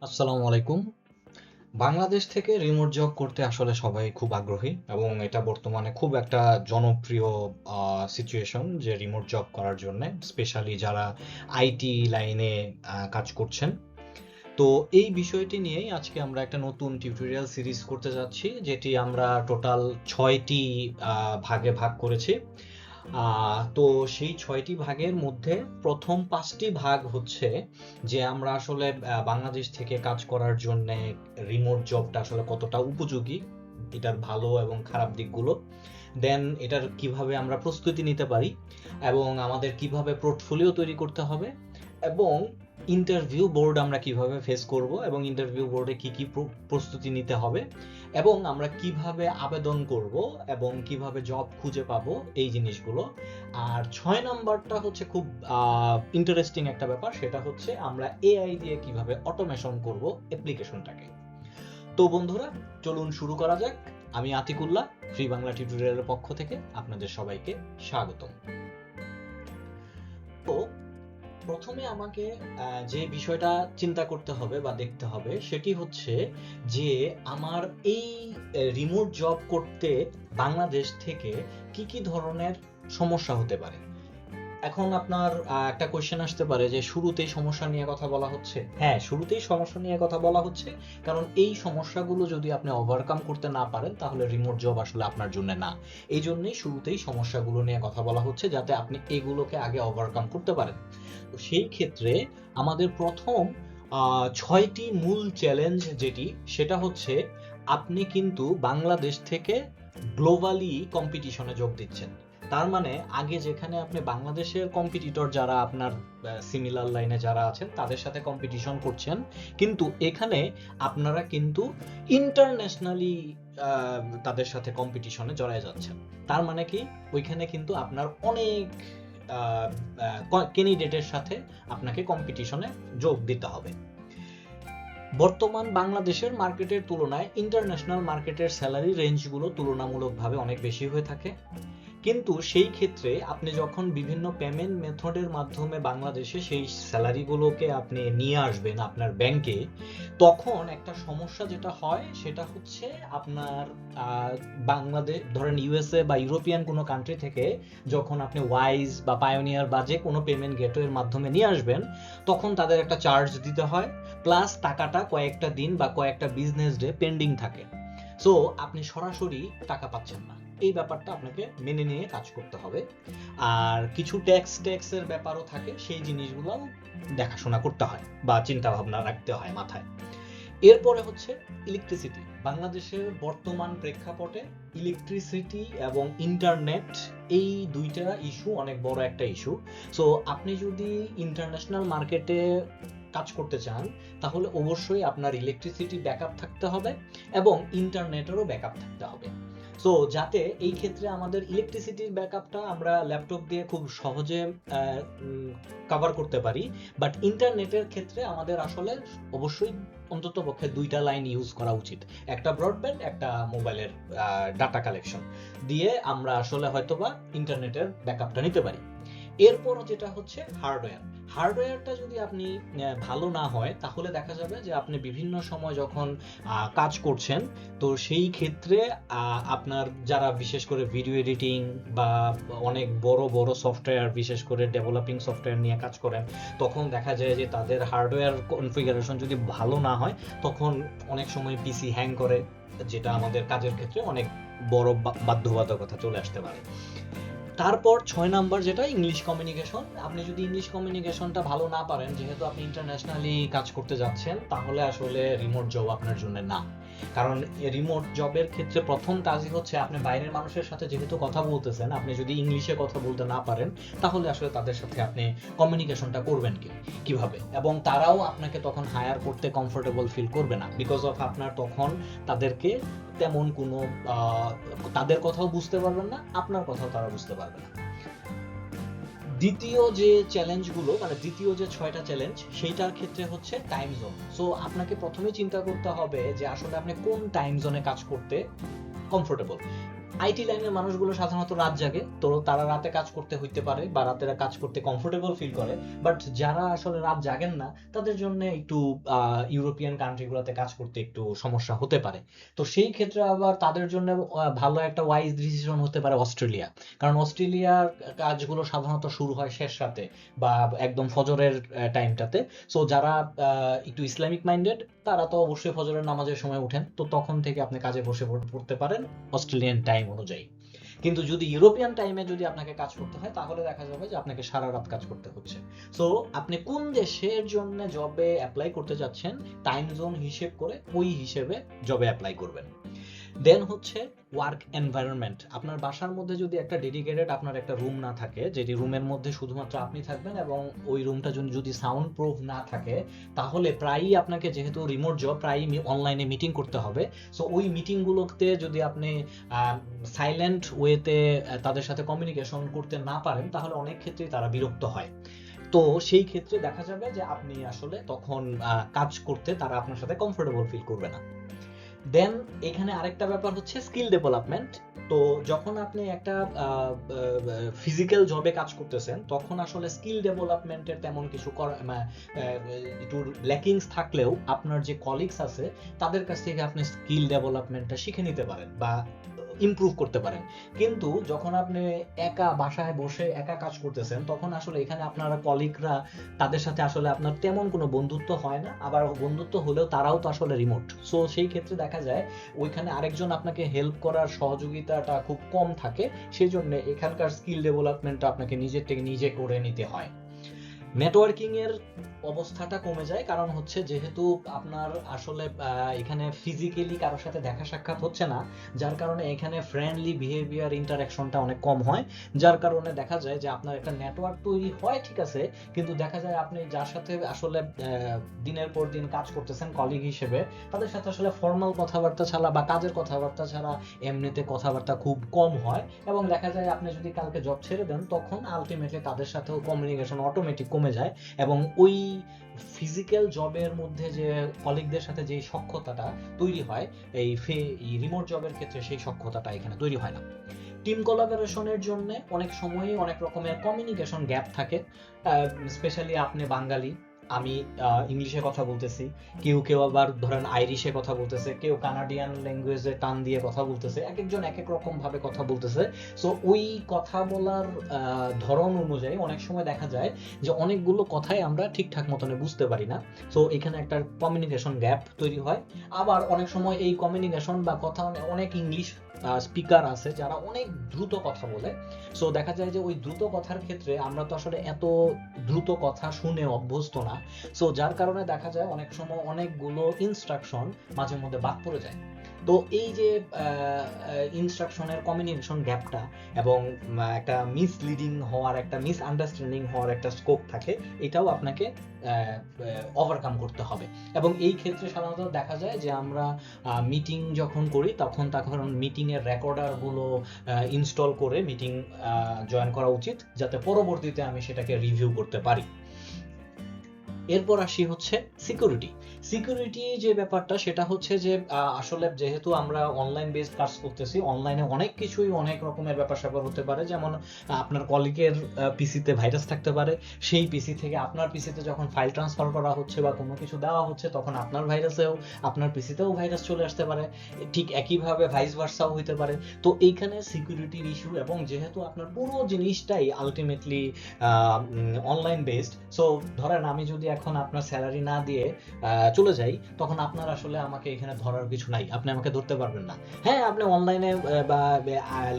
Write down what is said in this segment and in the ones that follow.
আসসালামু আলাইকুম। বাংলাদেশ থেকে রিমোট জব করতে আসলে সবাই খুব আগ্রহী এবং এটা বর্তমানে খুব একটা জনপ্রিয় সিচুয়েশন যে রিমোট জব করার জন্য, স্পেশালি যারা আইটি লাইনে কাজ করছেন। তো এই বিষয়টি নিয়েই আজকে আমরা একটা নতুন টিউটোরিয়াল সিরিজ করতে যাচ্ছি, যেটি আমরা টোটাল ৬টি ভাগে ভাগ করেছি। তো সেই ৬টি ভাগের মধ্যে প্রথম ৫টি ভাগ হচ্ছে যে আমরা আসলে বাংলাদেশ থেকে কাজ করার জন্যে রিমোট জবটা আসলে কতটা উপযোগী, এটার ভালো এবং খারাপ দিকগুলো। দেন এটার কিভাবে আমরা প্রস্তুতি নিতে পারি এবং আমাদের কিভাবে পোর্টফোলিও তৈরি করতে হবে, এবং ইন্টারভিউ বোর্ড আমরা কিভাবে ফেস করব এবং ইন্টারভিউ বোর্ডে কি কি প্রস্তুতি নিতে হবে, এবং আমরা কিভাবে আবেদন করব এবং কিভাবে জব খুঁজে পাবো, এই জিনিসগুলো। আর ৬ নাম্বারটা হচ্ছে খুব ইন্টারেস্টিং একটা ব্যাপার, সেটা হচ্ছে আমরা এআই দিয়ে কিভাবে অটোমেশন করব অ্যাপ্লিকেশনটাকে। তো বন্ধুরা, চলুন শুরু করা যাক। আমি আতিকুল্লাহ, ফ্রি বাংলা টিউটোরিয়ালের পক্ষ থেকে আপনাদের সবাইকে স্বাগতম। তো প্রথমে আমাকে যে বিষয়টা চিন্তা করতে হবে বা দেখতে হবে সেটি হচ্ছে যে আমার এই রিমোট জব করতে বাংলাদেশ থেকে কি কি ধরনের সমস্যা হতে পারে। এখন আপনার একটা কোয়েশ্চেন আসতে পারে যে শুরুতেই সমস্যা নিয়ে কথা বলা হচ্ছে। হ্যাঁ, শুরুতেই সমস্যা নিয়ে কথা বলা হচ্ছে, কারণ এই সমস্যাগুলো যদি আপনি ওভারকাম করতে না পারেন তাহলে রিমোট জব আসলে আপনার জন্য না। এই জন্যই শুরুতেই সমস্যাগুলো নিয়ে কথা বলা হচ্ছে, যাতে আপনি এগুলোকে আগে ওভারকাম করতে পারেন। তো সেই ক্ষেত্রে আমাদের প্রথম ৬টি মূল চ্যালেঞ্জ যেটি, সেটা হচ্ছে আপনি কিন্তু বাংলাদেশ থেকে গ্লোবালি কম্পিটিশনে যোগ দিচ্ছেন। তার মানে আগে যেখানে আপনি বাংলাদেশের কম্পিটিটর যারা আপনার সিমিলার লাইনে যারা আছেন তাদের সাথে কম্পিটিশন করছেন, কিন্তু এখানে আপনারা কিন্তু ইন্টারন্যাশনালি তাদের সাথে কম্পিটিশনে জড়ায় যাচ্ছেন। তার মানে কি, ওইখানে কিন্তু আপনার অনেক ক্যান্ডিডেটের সাথে আপনাকে কম্পিটিশনে যোগ দিতে হবে। বর্তমান বাংলাদেশের মার্কেটের তুলনায় ইন্টারন্যাশনাল মার্কেটের স্যালারি রেঞ্জগুলো তুলনামূলকভাবে অনেক বেশি হয়ে থাকে, কিন্তু সেই ক্ষেত্রে আপনি যখন বিভিন্ন পেমেন্ট মেথডের মাধ্যমে বাংলাদেশে সেই স্যালারিগুলোকে আপনি নিয়ে আসবেন আপনার ব্যাংকে, তখন একটা সমস্যা যেটা হয় সেটা হচ্ছে আপনার বাংলাদেশ, ধরেন ইউএসএ বা ইউরোপিয়ান কোনো কান্ট্রি থেকে যখন আপনি ওয়াইজ বা পায়োনিয়ার বা যে কোনো পেমেন্ট গেটওয়ের মাধ্যমে নিয়ে আসবেন, তখন তাদের একটা চার্জ দিতে হয়, প্লাস টাকাটা কয়েকটা দিন বা কয়েকটা বিজনেস ডে পেন্ডিং থাকে। সো আপনি সরাসরি টাকা পাচ্ছেন না। এই ব্যাপারটা আপনাকে মেনে নিয়ে কাজ করতে হবে। আর কিছু ট্যাক্সের ব্যাপারও থাকে, সেই জিনিসগুলো দেখাশোনা করতে হয় বা চিন্তা ভাবনা রাখতে হয় মাথায়। এরপরে হচ্ছে ইলেকট্রিসিটি। বাংলাদেশের বর্তমান প্রেক্ষাপটে ইলেকট্রিসিটি এবং ইন্টারনেট, এই দুইটা ইস্যু অনেক বড় একটা ইস্যু। সো আপনি যদি ইন্টারন্যাশনাল মার্কেটে কাজ করতে চান তাহলে অবশ্যই আপনার ইলেকট্রিসিটি ব্যাকআপ থাকতে হবে এবং ইন্টারনেটেরও ব্যাকআপ থাকতে হবে। সো যাতে এই ক্ষেত্রে আমাদের ইলেকট্রিসিটির ব্যাকআপটা আমরা ল্যাপটপ দিয়ে খুব সহজে কভার করতে পারি, বাট ইন্টারনেটের ক্ষেত্রে আমাদের আসলে অবশ্যই অন্ততপক্ষে ২টা লাইন ইউজ করা উচিত। একটা ব্রডব্যান্ড, একটা মোবাইলের ডাটা কালেকশন দিয়ে আমরা আসলে হয়তোবা ইন্টারনেটের ব্যাকআপটা নিতে পারি। এরপর যেটা হচ্ছে হার্ডওয়্যারটা যদি আপনি ভালো না হয় তাহলে দেখা যাবে যে আপনি বিভিন্ন সময় যখন কাজ করছেন, তো সেই ক্ষেত্রে আপনার যারা বিশেষ করে ভিডিও এডিটিং বা অনেক বড় বড় সফটওয়্যার, বিশেষ করে ডেভেলপিং সফটওয়্যার নিয়ে কাজ করেন, তখন দেখা যায় যে তাদের হার্ডওয়্যার কনফিগারেশন যদি ভালো না হয় তখন অনেক সময় পিসি হ্যাং করে, যেটা আমাদের কাজের ক্ষেত্রে অনেক বড় বাধ্যবাধকতা চলে আসতে পারে। তারপর ৬ নাম্বার যেটা ইংলিশ কমিউনিকেশন। আপনি যদি ইংলিশ কমিউনিকেশনটা ভালো না পারেন, যেহেতু আপনি ইন্টারন্যাশনালি কাজ করতে যাচ্ছেন, তাহলে আসলে রিমোট জব আপনার জন্য না। কারণ রিমোট জবের ক্ষেত্রে প্রথম কাজই হচ্ছে আপনি বাইরের মানুষের সাথে যেহেতু কথা বলতেছেন, আপনি যদি ইংলিশে কথা বলতে না পারেন তাহলে আসলে তাদের সাথে আপনি কমিউনিকেশনটা করবেন কিভাবে, এবং তারাও আপনাকে তখন হায়ার করতে কমফোর্টেবল ফিল করবে না, বিকজ অফ আপনার তখন তাদেরকে তেমন কোনো তাদের কথাও বুঝতে পারবেন না, আপনার কথাও তারা বুঝতে পারবে না। দ্বিতীয় যে চ্যালেঞ্জগুলো, মানে দ্বিতীয় যে ৬টা চ্যালেঞ্জ, সেইটার ক্ষেত্রে হচ্ছে টাইম জোন। সো আপনাকে প্রথমে চিন্তা করতে হবে যে আসলে আপনি কোন টাইম জোনে কাজ করতে কমফোর্টেবল। আইটি লাইনের মানুষগুলো সাধারণত রাত জাগে, তো তারা রাতে কাজ করতে হইতে পারে বা রাতে কাজ করতে কমফোর্টেবল ফিল করে। বাট যারা আসলে রাত জাগেন না তাদের জন্য একটু ইউরোপিয়ান কান্ট্রিগুলোতে কাজ করতে একটু সমস্যা হতে পারে। তো সেই ক্ষেত্রে আবার তাদের জন্য ভালো একটা ওয়াইজ ডিসিশন হতে পারে অস্ট্রেলিয়া। কারণ অস্ট্রেলিয়ার কাজগুলো সাধারণত শুরু হয় শেষ রাতে বা একদম ফজরের টাইমটাতে। সো যারা একটু ইসলামিক মাইন্ডেড তারা তো অবশ্যই ফজরের নামাজের সময় উঠেন, তো তখন থেকে আপনি কাজে বসে পড়তে পারেন অস্ট্রেলিয়ান টাইম অনুযায়ী। কিন্তু যদি ইউরোপিয়ান টাইমে যদি আপনাকে কাজ করতে হয় তাহলে দেখা যাবে যে আপনাকে সারা রাত কাজ করতে হচ্ছে। সো আপনি কোন দেশের জন্য জবে অ্যাপ্লাই করতে যাচ্ছেন টাইম জোন হিসেব করে ওই হিসেবে জবে অ্যাপ্লাই করবেন। দেন হচ্ছে ওয়ার্ক এনভায়রনমেন্ট। আপনার বাসার মধ্যে যদি একটা ডেডিকেটেড আপনার একটা রুম না থাকে, যেটি রুমের মধ্যে শুধুমাত্র আপনি থাকবেন এবং ওই রুমটা যদি সাউন্ড প্রুফ না থাকে, তাহলে প্রায়ই আপনাকে, যেহেতু রিমোট জব, প্রায়ই অনলাইনে মিটিং করতে হবে। সো ওই মিটিংগুলোতে যদি আপনি সাইলেন্ট ওয়েতে তাদের সাথে কমিউনিকেশন করতে না পারেন তাহলে অনেক ক্ষেত্রেই তারা বিরক্ত হয়। তো সেই ক্ষেত্রে দেখা যাবে যে আপনি আসলে তখন কাজ করতে তারা আপনার সাথে কমফোর্টেবল ফিল করবে না। দেন এখানে আরেকটা ব্যাপার হচ্ছে স্কিল ডেভেলপমেন্ট। তো যখন আপনি একটা ফিজিক্যাল জবে কাজ করতেছেন তখন আসলে স্কিল ডেভেলপমেন্টের তেমন কিছু একটু ল্যাকিংস থাকলেও আপনার যে কলিগস আছে তাদের কাছ থেকে আপনি স্কিল ডেভেলপমেন্টটা শিখে নিতে পারেন বা ইমপ্রুভ করতে পারেন। কিন্তু যখন আপনি একা বাসায় বসে একা কাজ করতেছেন তখন আসলে এখানে আপনার কলিগরা, তাদের সাথে আসলে আপনার তেমন কোনো বন্ধুত্ব হয় না, আবার বন্ধুত্ব হলেও তারাও তো আসলে রিমোট। সো সেই ক্ষেত্রে দেখা যায় ওইখানে আরেকজন আপনাকে হেল্প করার সহযোগিতাটা খুব কম থাকে, সেই জন্য এখানকার স্কিল ডেভেলপমেন্টটা আপনাকে নিজের থেকে নিজে করে নিতে হয়। নেটওয়ার্কিং এর অবস্থাটা কমে যায়, কারণ হচ্ছে যেহেতু আপনার আসলে এখানে ফিজিক্যালি কারোর সাথে দেখা সাক্ষাৎ হচ্ছে না, যার কারণে এখানে ফ্রেন্ডলি বিহেভিয়ার ইন্টারাকশনটা অনেক কম হয়, যার কারণে দেখা যায় যে আপনার একটা নেটওয়ার্ক তৈরি হয় ঠিক আছে, কিন্তু দেখা যায় আপনি যার সাথে আসলে দিনের পর দিন কাজ করতেছেন কলিগ হিসেবে, তাদের সাথে আসলে ফর্মাল কথাবার্তা ছাড়া বা কাজের কথাবার্তা ছাড়া এমনিতে কথাবার্তা খুব কম হয়, এবং দেখা যায় আপনি যদি কালকে জব ছেড়ে দেন তখন আলটিমেটলি তাদের সাথেও কমিউনিকেশন অটোমেটিক কমে যায়, এবং ওই ফিজিক্যাল জবের মধ্যে যে কলিগদের সাথে যে সখ্যতাটা তৈরি হয় এই রিমোট জবের ক্ষেত্রে সেই সখ্যতাটা এখানে তৈরি হয় না। টিম কোলাবোরেশনের জন্য অনেক সময়ই অনেক রকমের কমিউনিকেশন গ্যাপ থাকে, স্পেশালি আপনি বাঙালি, আমি ইংলিশে কথা বলতেছি, কেউ কেউ আবার ধরেন আইরিশে কথা বলতেছে, কেউ কানাডিয়ান ল্যাঙ্গুয়েজে টান দিয়ে কথা বলতেছে, এক একজন এক এক রকম ভাবে কথা বলতেছে। সো ওই কথা বলার ধরন অনুযায়ী অনেক সময় দেখা যায় যে অনেকগুলো কথাই আমরা ঠিকঠাক মতনে বুঝতে পারি না। সো এখানে একটা কমিউনিকেশন গ্যাপ তৈরি হয়। আবার অনেক সময় এই কমিউনিকেশন বা কথা, অনেক ইংলিশ স্পিকার আছে যারা অনেক দ্রুত কথা বলে। সো দেখা যায় যে ওই দ্রুত কথার ক্ষেত্রে আমরা তো আসলে এত দ্রুত কথা শুনে অভ্যস্ত না। সো যার কারণে দেখা যায় অনেক সময় অনেকগুলো ইনস্ট্রাকশন মাঝে মধ্যে বাদ পড়ে যায়। তো এই যে ইনস্ট্রাকশনের কমিউনিকেশন গ্যাপটা এবং একটা মিসলিডিং হওয়ার, একটা মিসআন্ডারস্ট্যান্ডিং হওয়ার একটা স্কোপ থাকে, এটাও আপনাকে ওভারকাম করতে হবে। এবং এই ক্ষেত্রে সাধারণত দেখা যায় যে আমরা মিটিং যখন করি তখন মিটিং এর রেকর্ডারগুলো ইনস্টল করে মিটিং জয়েন করা উচিত, যাতে পরবর্তীতে আমি সেটাকে রিভিউ করতে পারি। এরপর আসি হচ্ছে সিকিউরিটি যে ব্যাপারটা, সেটা হচ্ছে যে আসলে যেহেতু আমরা অনলাইন বেসড কাজ করতেছি, অনলাইনে অনেক কিছুই অনেক রকমের ব্যাপার স্যাপার হতে পারে। যেমন আপনার কলিগের পিসিতে ভাইরাস থাকতে পারে, সেই পিসি থেকে আপনার পিসিতে যখন ফাইল ট্রান্সফার করা হচ্ছে বা কোনো কিছু দেওয়া হচ্ছে তখন আপনার পিসিতেও ভাইরাস চলে আসতে পারে, ঠিক একইভাবে ভাইস ভার্সাও হইতে পারে। তো এইখানে সিকিউরিটির ইস্যু, এবং যেহেতু আপনার পুরো জিনিসটাই আলটিমেটলি অনলাইন বেসড, সো ধরেন আমি যদি এখন আপনার স্যালারি না দিয়ে চলে যাই তখন আপনার আসলে আমাকে এখানে ধরার কিছু নাই, আপনি আমাকে ধরতে পারবেন না। হ্যাঁ, আপনি অনলাইনে বা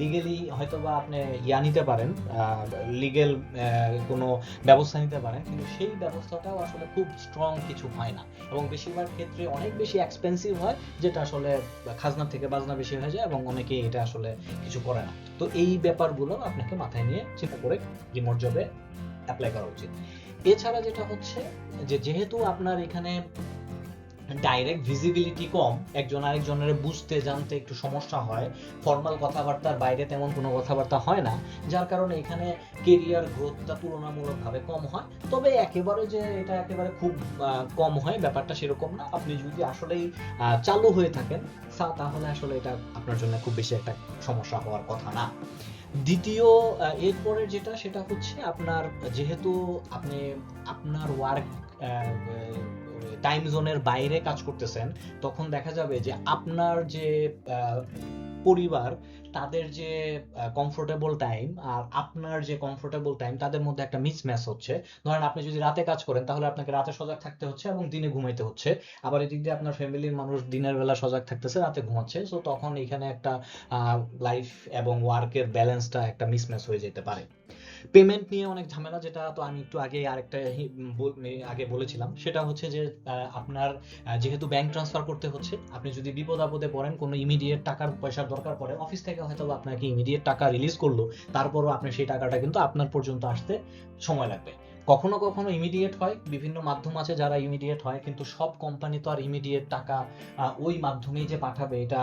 লিগেলি হয়তো বা আপনি নিতে পারেন, লিগেল কোনো ব্যবস্থা নিতে পারেন, কিন্তু সেই ব্যবস্থাটাও আসলে খুব স্ট্রং কিছু হয় না, এবং বেশিরভাগ ক্ষেত্রে অনেক বেশি এক্সপেন্সিভ হয়, যেটা আসলে খাজনা থেকে বাজনা বেশি হয়ে যায় এবং অনেকেই এটা আসলে কিছু করে না। তো এই ব্যাপারগুলো আপনাকে মাথায় নিয়ে চিন্তা করে রিমোট জবে অ্যাপ্লাই করা উচিত। এছাড়া যেটা হচ্ছে যে যেহেতু আপনার এখানে ডাইরেক্ট ভিজিবিলিটি কম, একজন আরেকজনের বুঝতে জানতে একটু সমস্যা হয়, ফর্মাল কথাবার্তার বাইরে তেমন কোনো কথাবার্তা হয় না, যার কারণে এখানে কেরিয়ার গ্রোথটা তুলনামূলকভাবে কম হয়। তবে একেবারে যে এটা একেবারে খুব কম হয় ব্যাপারটা সেরকম না। আপনি যদি আসলেই চালু হয়ে থাকেন তাহলে আসলে এটা আপনার জন্য খুব বেশি একটা সমস্যা হওয়ার কথা না। দ্বিতীয় এরপরের যেটা সেটা হচ্ছে আপনার, যেহেতু আপনি আপনার ওয়ার্ক টাইম জোনের বাইরে কাজ করতেছেন, তখন দেখা যাবে যে আপনার যে পরিবার তাদের যে কমফোর্টেবল টাইম আর আপনার যে কমফোর্টেবল টাইম তাদের মধ্যে একটা মিসম্যাচ হচ্ছে। ধরেন আপনি যদি রাতে কাজ করেন তাহলে আপনাকে রাতে সজাগ থাকতে হচ্ছে এবং দিনে ঘুমাইতে হচ্ছে, আবার এদিক দিয়ে আপনার ফ্যামিলির মানুষ দিনের বেলা সজাগ থাকতেছে, রাতে ঘুমাচ্ছে। সো তখন এখানে একটা লাইফ এবং ওয়ার্কের ব্যালেন্সটা একটা মিসম্যাচ হয়ে যেতে পারে। পেমেন্ট নিয়ে অনেক ঝামেলা, যেটা তো আমি একটু আগে আরেকটা আগে বলেছিলাম, সেটা হচ্ছে যে আপনার যেহেতু ব্যাংক ট্রান্সফার করতে হচ্ছে, আপনি যদি বিপদ আপদে পড়েন, কোনো ইমিডিয়েট টাকার পয়সার দরকার পড়ে, অফিস থেকে হয়তো আপনাকে ইমিডিয়েট টাকা রিলিজ করলো, তারপরও আপনি সেই টাকাটা কিন্তু আপনার পর্যন্ত আসতে সময় লাগবে। কখনো কখনো ইমিডিয়েট হয়, বিভিন্ন মাধ্যম আছে যারা ইমিডিয়েট হয়, কিন্তু সব কোম্পানি তো আর ইমিডিয়েট টাকা ওই মাধ্যমেই যে পাঠাবে এটা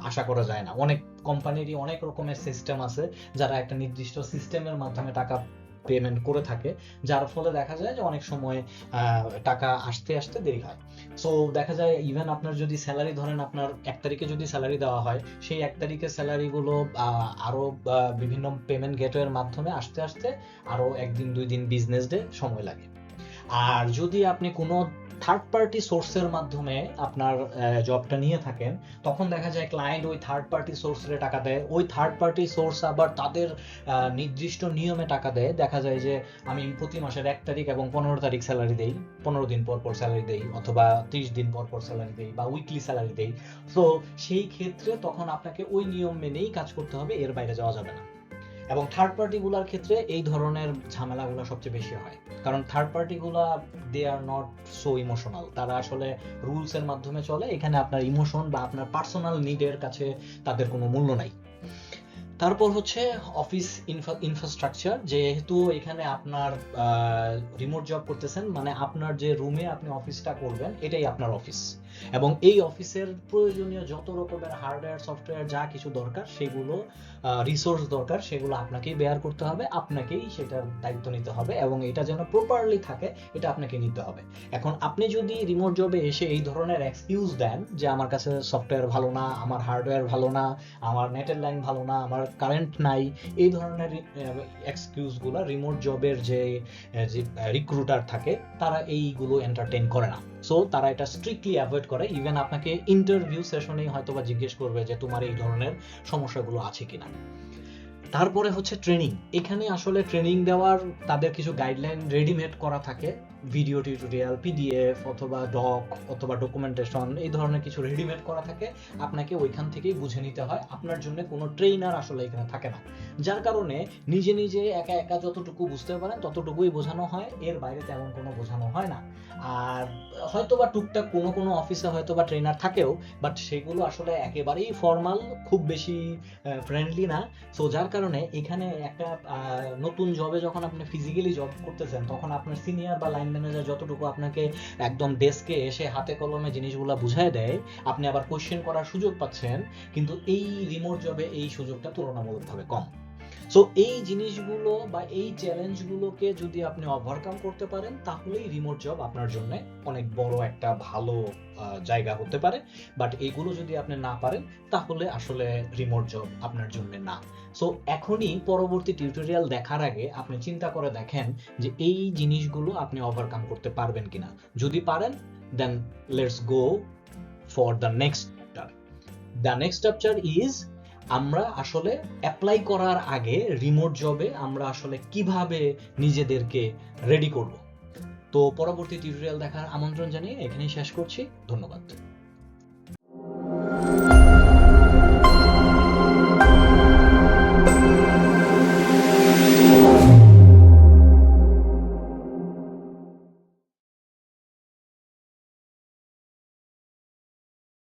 আশা করা যায় না। অনেক কোম্পানিরই অনেক রকমের সিস্টেম আছে যারা একটা নির্দিষ্ট সিস্টেমের মাধ্যমে টাকা পেমেন্ট করে থাকে, যার ফলে দেখা যায় যে অনেক সময় টাকা আসতে আসতে দেরি হয়। সো দেখা যায় ইভেন আপনার যদি স্যালারি ধরেন আপনার 1 তারিখে যদি স্যালারি দেওয়া হয়, সেই 1 তারিখের স্যালারিগুলো আরো বিভিন্ন পেমেন্ট গেটওয়ের মাধ্যমে আসতে আসতে আরো 1 দিন 2 দিন বিজনেস ডে সময় লাগে। আর যদি আপনি কোনো থার্ড পার্টি সোর্সের মাধ্যমে আপনার জবটা নিয়ে থাকেন, তখন দেখা যায় ক্লায়েন্ট ওই থার্ড পার্টি সোর্সে টাকা দেয়, ওই থার্ড পার্টি সোর্স আবার তাদের নির্দিষ্ট নিয়মে টাকা দেয়। দেখা যায় যে আমি প্রতি মাসের 1 তারিখ এবং 15 তারিখ স্যালারি দেই, 15 দিন পর পর স্যালারি দেই, অথবা 30 দিন পর পর স্যালারি দেই, বা উইকলি স্যালারি দেই। তো সেই ক্ষেত্রে তখন আপনাকে ওই নিয়ম মেনেই কাজ করতে হবে, এর বাইরে যাওয়া যাবে না। এবং থার্ড পার্টিগুলোর ক্ষেত্রে এই ধরনের ঝামেলাগুলো সবচেয়ে বেশি হয়, কারণ থার্ড পার্টিগুলো they are not so emotional, তারা আসলে রুলস এর মাধ্যমে চলে। এখানে আপনার ইমোশন বা আপনার পার্সোনাল নিডের কাছে তাদের কোনো মূল্য নাই। তারপর হচ্ছে অফিস ইনফ্রাস্ট্রাকচার। যেহেতু এখানে আপনার রিমোট জব করতেছেন, মানে আপনার যে রুমে আপনি অফিসটা করবেন এটাই আপনার অফিস, এবং এই অফিসের প্রয়োজনীয় যত রকমের হার্ডওয়্যার সফটওয়্যার যা কিছু দরকার, সেগুলো রিসোর্স দরকার, সেগুলো আপনাকেই বেয়ার করতে হবে, আপনাকেই সেটার দায়িত্ব নিতে হবে, এবং এটা যেন প্রপারলি থাকে এটা আপনাকে নিতে হবে। এখন আপনি যদি রিমোট জবে এসে এই ধরনের এক্সকিউজ দেন যে আমার কাছে সফটওয়্যার ভালো না, আমার হার্ডওয়্যার ভালো না, আমার নেটের লাইন ভালো না, আমার কারেন্ট নাই, এই ধরনের এক্সকিউজগুলো রিমোট জবের যে রিক্রুটার থাকে তারা এইগুলো এন্টারটেইন করে না। সো তারা এটা স্ট্রিক্টলি অ্যাভয়েড করে। ইভেন আপনাকে ইন্টারভিউ সেশনেই হয়তো বা জিজ্ঞেস করবে যে তোমার এই ধরনের সমস্যাগুলো আছে কিনা। তারপরে হচ্ছে ট্রেনিং। এখানে আসলে ট্রেনিং দেওয়ার তাদের কিছু গাইডলাইন রেডিমেড করা থাকে, ভিডিও টিউটোরিয়াল, পিডিএফ অথবা ডক অথবা ডকুমেন্টেশন, এই ধরনের কিছু রেডিমেড করা থাকে, আপনাকে ওইখান থেকেই বুঝে নিতে হয়। আপনার জন্য কোনো ট্রেইনার আসলে এখানে থাকে না, যার কারণে নিজে নিজে একা একা যতটুকু বুঝতে পারেন ততটুকুই বোঝানো হয়, এর বাইরে তেমন কোনো বোঝানো হয় না। আর হয়তোবা টুকটাক কোনো কোনো অফিসে হয়তোবা ট্রেনার থাকেও, বাট সেগুলো আসলে একেবারেই ফর্মাল, খুব বেশি ফ্রেন্ডলি না। সো যার কারণে এখানে একটা নতুন জবে যখন আপনি ফিজিক্যালি জব করতেছেন, তখন আপনার সিনিয়র বা লাইন ম্যানেজার যতটুকু আপনাকে একদম ডেস্কে এসে হাতে কলমে জিনিসগুলো বুঝায় দেয়, আপনি আবার কোশ্চেন করার সুযোগ পাচ্ছেন, কিন্তু এই রিমোট জবে এই সুযোগটা তুলনামূলকভাবে কম। সো এই জিনিসগুলো বা এই চ্যালেঞ্জগুলোকে যদি আপনি ওভারকাম করতে পারেন, তাহলেই রিমোট জব আপনার জন্য অনেক বড় একটা ভালো জায়গা হতে পারে। বাট এইগুলো যদি আপনি না পারেন, তাহলে আসলে রিমোট জব আপনার জন্য না। সো এখনই পরবর্তী টিউটোরিয়াল দেখার আগে আপনি চিন্তা করে দেখেন যে এই জিনিসগুলো আপনি ওভারকাম করতে পারবেন কিনা। যদি পারেন, then let's go for the next chapter. The next chapter is, আমরা আসলে অ্যাপ্লাই করার আগে রিমোট জবে আমরা আসলে কিভাবে নিজেদেরকে রেডি করব। তো পরবর্তী টিউটোরিয়াল দেখার আমন্ত্রণ জানিয়ে এখানেই শেষ করছি। ধন্যবাদ।